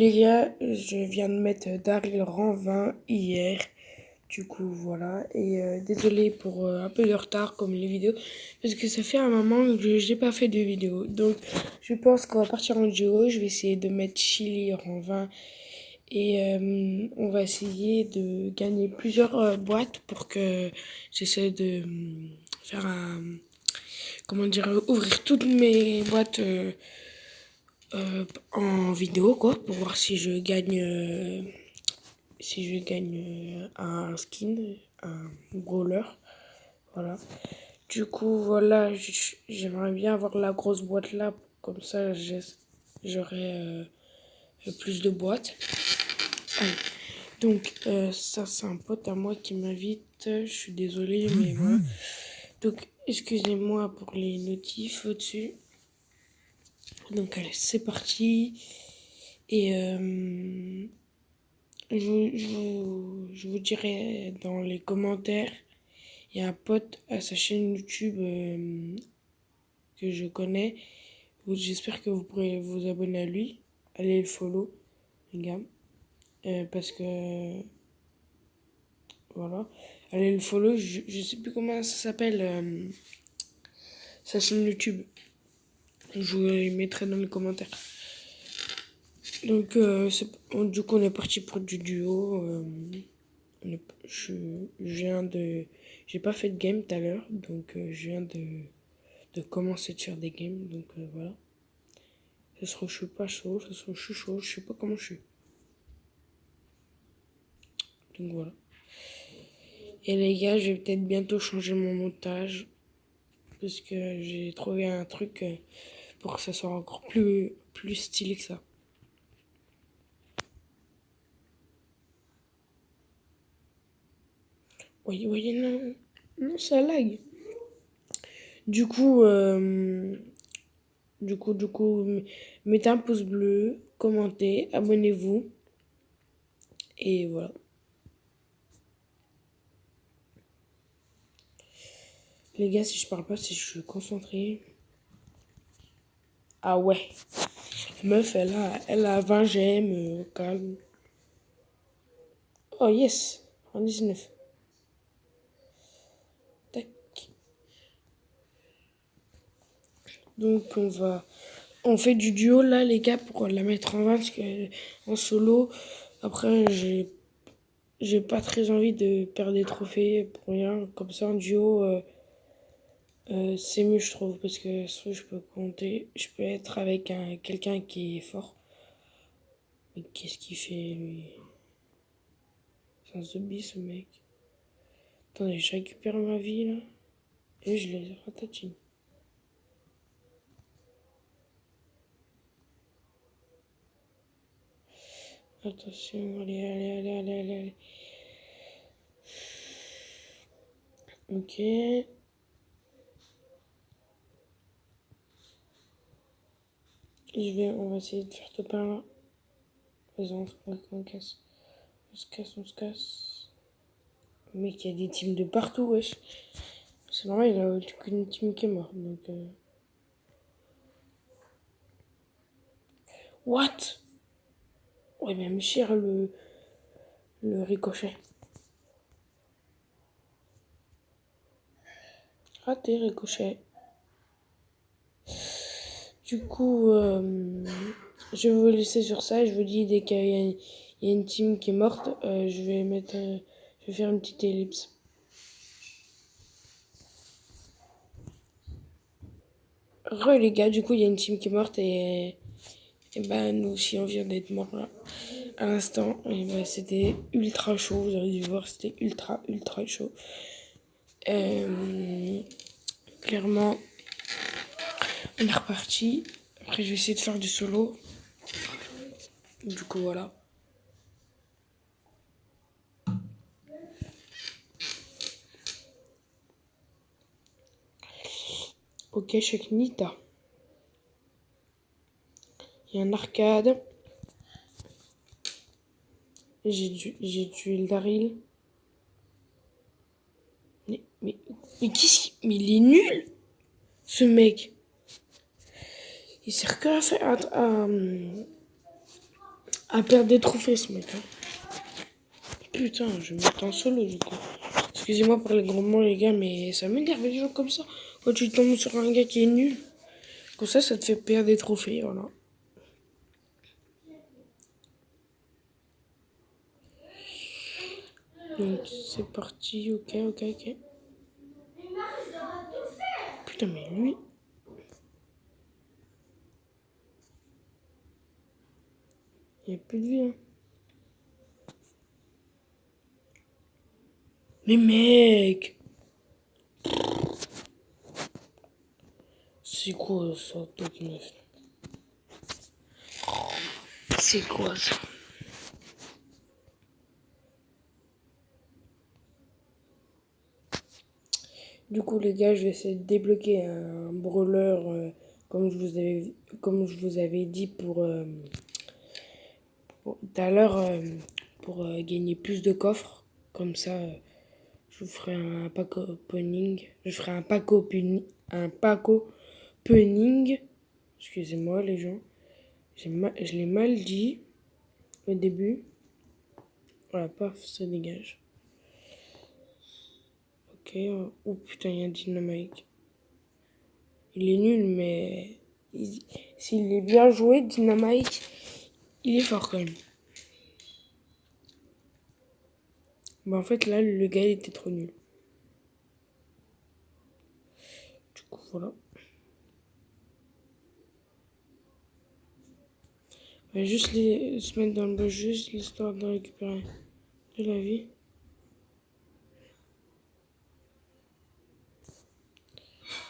les gars, je viens de mettre Daryl rang 20 hier. Du coup, voilà. Et désolé pour un peu de retard comme les vidéos. Parce que ça fait un moment que j'ai pas fait de vidéo. Donc, je pense qu'on va partir en duo. Je vais essayer de mettre Chili rang 20. Et on va essayer de gagner plusieurs boîtes pour que j'essaie de faire un... Comment dire, ouvrir toutes mes boîtes en vidéo, quoi, pour voir si je gagne un skin, un brawler. Voilà. Du coup, voilà, j'aimerais bien avoir la grosse boîte là, comme ça j'aurai plus de boîtes. Allez. Donc, ça, c'est un pote à moi qui m'invite. Je suis désolée, mais voilà. Donc, excusez-moi pour les notifs au-dessus. Donc, allez, c'est parti. Et je vous dirai dans les commentaires. Il y a un pote à sa chaîne YouTube que je connais. J'espère que vous pourrez vous abonner à lui. Allez le follow, les gars. Parce que... Voilà. Allez le follow. Je sais plus comment ça s'appelle. Sa chaîne YouTube. Je vous les mettrai dans les commentaires. Donc, du coup, on est parti pour du duo. Je viens de... J'ai pas fait de game tout à l'heure. Donc, je viens de commencer de faire des games. Donc, voilà. Ça se trouve, je suis pas chaud. Ça se trouve, je suis chaud. Je sais pas comment je suis. Donc, voilà. Et les gars, je vais peut-être bientôt changer mon montage. Parce que j'ai trouvé un truc pour que ça soit encore plus stylé que ça. Voyez, non. Non, ça lag. Du coup, mettez un pouce bleu, commentez, abonnez-vous. Et voilà. Les gars, si je parle pas, c'est que je suis concentré. Ah ouais. Meuf, elle a 20 GM, calme. Oh yes, en 19. Tac. Donc on fait du duo là les gars pour la mettre en 20 parce que en solo, après j'ai pas très envie de perdre des trophées pour rien. Comme ça en duo, c'est mieux je trouve parce que je peux compter, je peux être avec quelqu'un qui est fort. Mais qu'est-ce qu'il fait lui? C'est un zombie ce mec. Attendez, je récupère ma vie là. Et je les ratatine. Attention, allez. Ok. On va essayer de faire tout par là. Vas-y, on casse. On se casse. Mec, il y a des teams de partout, wesh. C'est normal, il a qu'une team qui est morte, donc... What? Ouais, mais me cher le ricochet. Raté, ricochet. Du coup, je vais vous laisser sur ça. Je vous dis, dès qu'il y a une team qui est morte, je vais faire une petite ellipse. Les gars, du coup, il y a une team qui est morte et ben, nous aussi, on vient d'être morts là. À l'instant, et ben, c'était ultra chaud. Vous avez dû voir, c'était ultra chaud. Clairement, on est reparti. Après, je vais essayer de faire du solo. Du coup, voilà. Ok, check Nita. Il y a un arcade. J'ai tué le Daryl. Mais mais il est nul, ce mec. Il sert que à perdre des trophées, ce mec. Hein. Putain, je vais me mettre en solo, du coup. Excusez-moi pour les gros mots, les gars, mais ça m'énerve les gens comme ça. Quand tu tombes sur un gars qui est nul, comme ça te fait perdre des trophées, voilà. Donc, c'est parti, ok. Putain, mais lui... Il n'y a plus de vie, hein. Mais mec! C'est quoi ça, top 9? C'est quoi ça? Du coup, les gars, je vais essayer de débloquer un brawler comme je vous avais dit pour tout à l'heure pour gagner plus de coffres. Comme ça, je vous ferai un pack opening. Je ferai un pack opening. Excusez-moi, les gens. Je l'ai mal dit au début. Voilà, paf, ça dégage. Ok. Oh putain, il y a un dynamite. Il est nul, mais s'il est bien joué, Dynamite, il est fort quand même. Mais en fait, là, le gars, il était trop nul. Du coup, voilà. On va juste se mettre dans le bas, juste l'histoire de récupérer de la vie.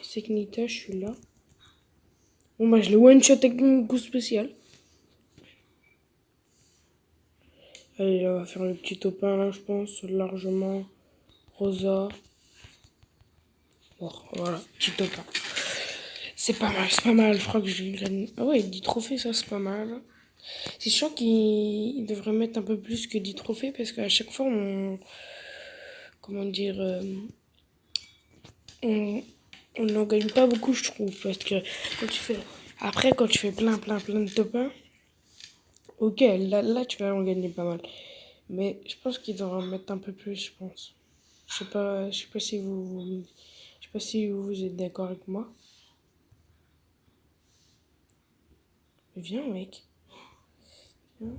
C'est que Nita, je suis là. Bon, bah, je l'ai one-shot avec mon coup spécial. Allez, là, on va faire le petit topin, là, je pense, largement. Rosa. Bon, voilà, petit topin. C'est pas mal, je crois que j'ai eu... Ah ouais, 10 trophées, ça, c'est pas mal. C'est sûr qu'il devrait mettre un peu plus que 10 trophées parce qu'à chaque fois, comment dire... on n'en gagne pas beaucoup, je trouve. Parce que quand tu fais... Après, quand tu fais plein de top 1, ok, là, tu vas en gagner pas mal. Mais je pense qu'il devrait en mettre un peu plus, je pense. Je sais pas si je sais pas si vous êtes d'accord avec moi. Viens, mec. Viens.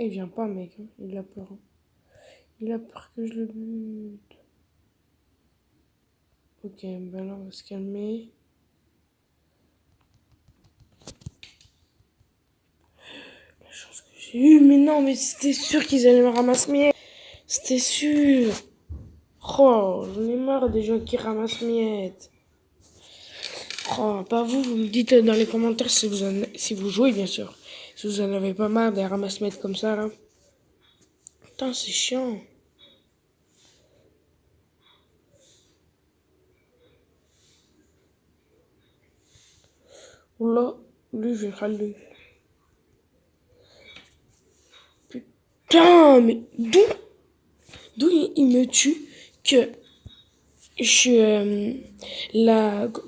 Il vient pas, mec. Hein. Il a peur. Hein. Il a peur que je le bute. Ok, ben là, on va se calmer. La chance que j'ai eue. Mais non, mais c'était sûr qu'ils allaient me ramasser. C'était sûr. Oh, j'en ai marre des gens qui ramassent miettes. Oh, pas vous, vous me dites dans les commentaires si vous jouez, bien sûr. Si vous en avez pas marre des ramasse-miettes comme ça, là. Putain, c'est chiant. Oula, lui, je vais râler. Putain, mais d'où il me tue que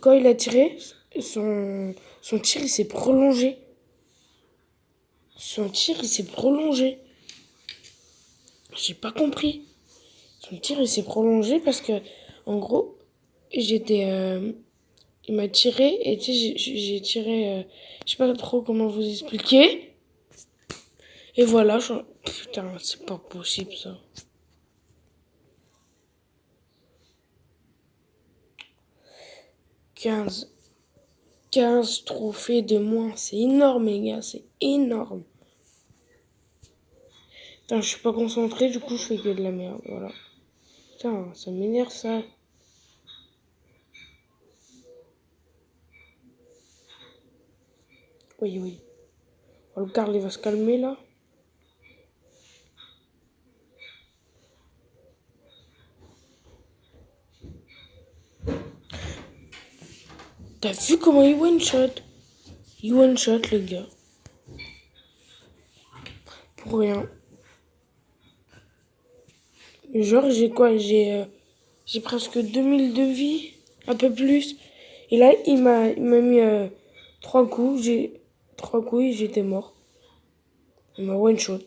quand il a tiré, son tir, il s'est prolongé. Son tir, il s'est prolongé. J'ai pas compris. Son tir, il s'est prolongé parce que, en gros, il m'a tiré et tu sais, j'ai tiré... je sais pas trop comment vous expliquer. Et voilà, putain, c'est pas possible, ça. 15 trophées de moins. C'est énorme, les gars. C'est énorme. Putain, je suis pas concentré, du coup, je fais que de la merde. Voilà. Putain, ça m'énerve, ça. Oui. Oh, le Carl, il va se calmer, là. T'as vu comment il one-shot? Il one-shot, les gars. Pour rien. Genre, j'ai quoi? J'ai presque 2000 de vie. Un peu plus. Et là, il m'a mis 3 coups. J'ai 3 coups et j'étais mort. Il m'a one shot.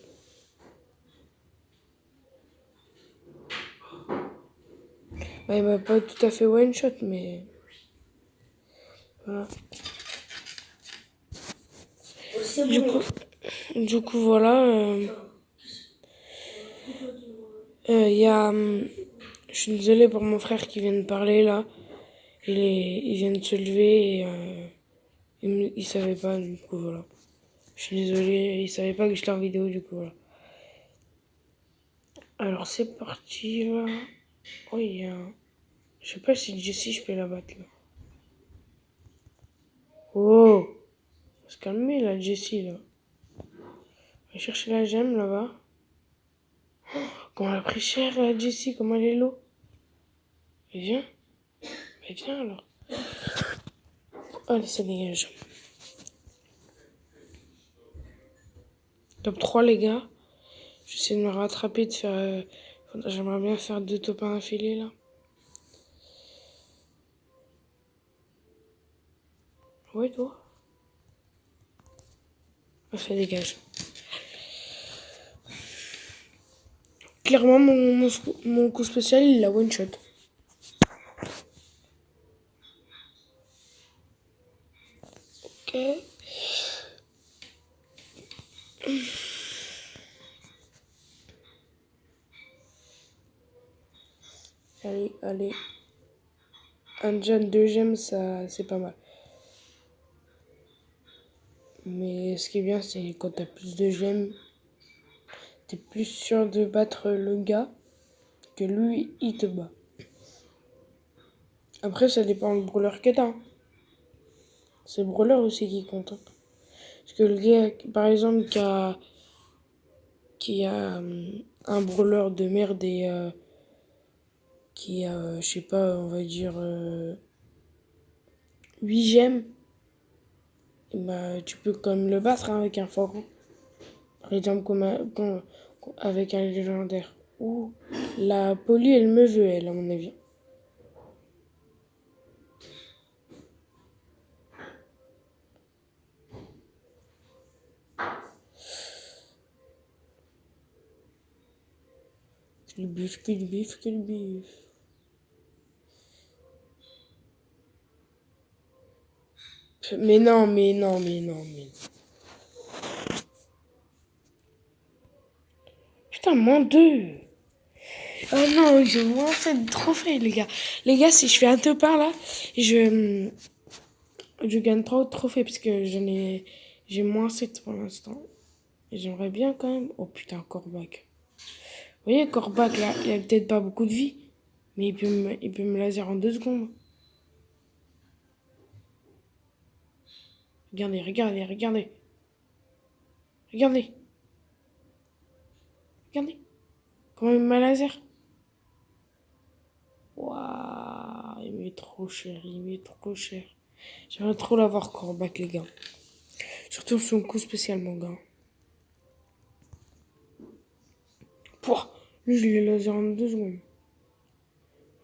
Bah, il m'a pas tout à fait one shot, mais voilà. Du coup voilà. Il y a, je suis désolée pour mon frère qui vient de parler là. Il vient de se lever et il savait pas, du coup voilà. Je suis désolée, il savait pas que j'étais en vidéo, du coup voilà. Alors c'est parti là. Oh, il y a un... Je sais pas si Jessie je peux la battre là. Oh, faut se calmer là, Jessie là. On va chercher la gemme là-bas. Comment elle a pris cher Jessie, comment elle est low. Mais viens. Mais viens alors. Allez, ça dégage. Top 3 les gars. J'essaie de me rattraper, de faire... J'aimerais bien faire 2 top 1 affilés là. Ouais toi. Ah, ça dégage. Clairement mon coup spécial il a one shot. Ok. Allez, allez. Un gem, 2 gemmes, ça c'est pas mal. Mais ce qui est bien, c'est quand t'as plus de gemmes, t'es plus sûr de battre le gars que lui, il te bat. Après, ça dépend du brawler que t'as. C'est le brawler aussi qui compte. Parce que le gars, par exemple, qui a un brawler de merde et qui a, je sais pas, on va dire 8 gemmes, et bah, tu peux quand même le battre hein, avec un fort. Par exemple, avec un légendaire. Ouh, la Polly, elle me veut, elle, à mon avis. Que le bif, que le bif, que le bif. Mais non, mais non, mais non, mais non. Putain, -2. Oh non, j'ai moins 7 trophées, les gars. Les gars, si je fais un top 1 là, je gagne 3 autres trophées parce que j'ai moins 7 pour l'instant. Et j'aimerais bien quand même. Oh putain, Corbac. Vous voyez, Corbac là, il a peut-être pas beaucoup de vie, mais il peut me laser en 2 secondes. Regardez, regardez, regardez. Regardez. Regardez. Comment il m'a laser. Waouh, il m'est trop cher, il m'est trop cher. J'aimerais trop l'avoir Corbac, les gars. Surtout son coup spécial, mon gars. Pouah, lui, je l'ai laser en 2 secondes.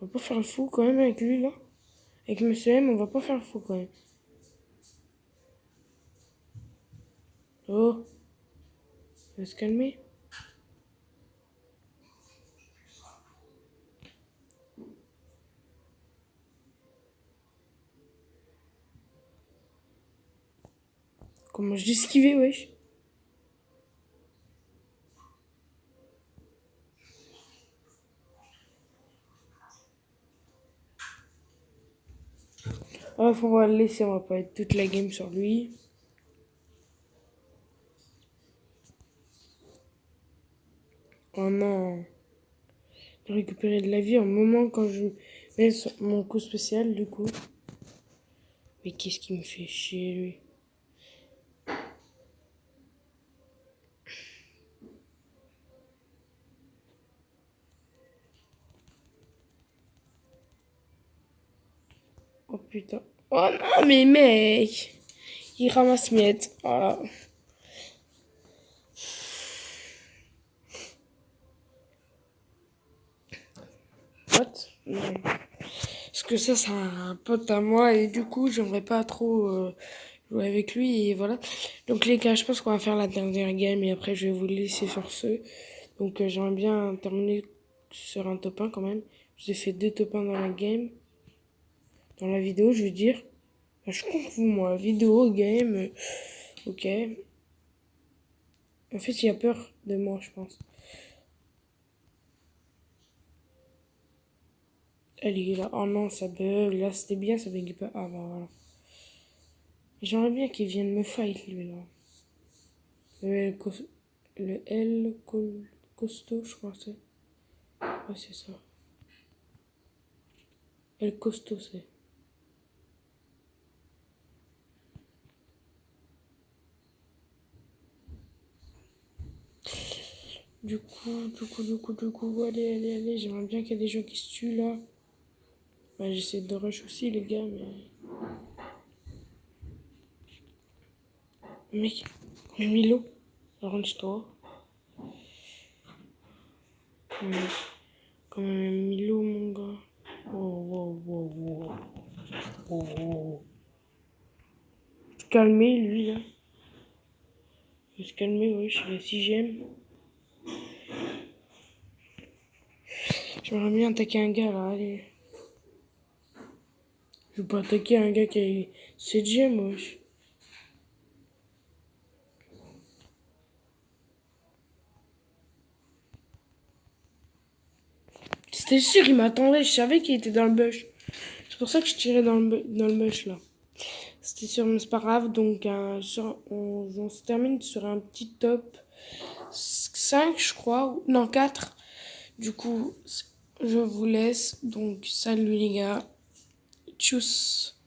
On va pas faire le fou quand même avec lui, là. Avec Monsieur M, on va pas faire le fou quand même. Oh, il va se calmer. Comment je esquivé, wesh. Ah, faut on va le laisser, on va pas être toute la game sur lui. Oh non. J'ai récupéré de la vie au moment quand je mets mon coup spécial, du coup. Mais qu'est-ce qui me fait chier, lui. Oh putain. Oh non, mais mec. Il ramasse miettes. Voilà. What? Non. que ça, c'est un pote à moi et du coup, j'aimerais pas trop jouer avec lui et voilà. Donc les gars, je pense qu'on va faire la dernière game et après, je vais vous laisser sur ce. Donc j'aimerais bien terminer sur un top 1 quand même. J'ai fait 2 top 1 dans la game, dans la vidéo, je veux dire. Enfin, je confonds moi, vidéo, game, ok. En fait, il a peur de moi, je pense. Elle est là. Oh non, ça bug. Là, c'était bien, ça bug pas. Ah bah voilà. J'aimerais bien qu'il vienne me fight, lui, là. Le L, le L costaud, je crois, c'est. Ouais, c'est ça. L costaud, c'est. Du coup, allez, j'aimerais bien qu'il y ait des gens qui se tuent, là. Bah, j'essaie de rush aussi, les gars, mais... Mec, Milo, arrange-toi. Quand même, Milo, mon gars. Oh. Se calmer, lui, là. Faut se calmer, ouais, je suis la 6ème. J'aimerais bien attaquer un gars, là, allez. Je veux pas attaquer un gars qui a 7ème, wesh. C'était sûr, il m'attendait, je savais qu'il était dans le bush. C'est pour ça que je tirais dans le bush, là. C'était sûr, mais c'est pas grave. Donc, on se termine sur un petit top 5, je crois. Non, 4. Du coup, je vous laisse. Donc, salut les gars. Tchuss.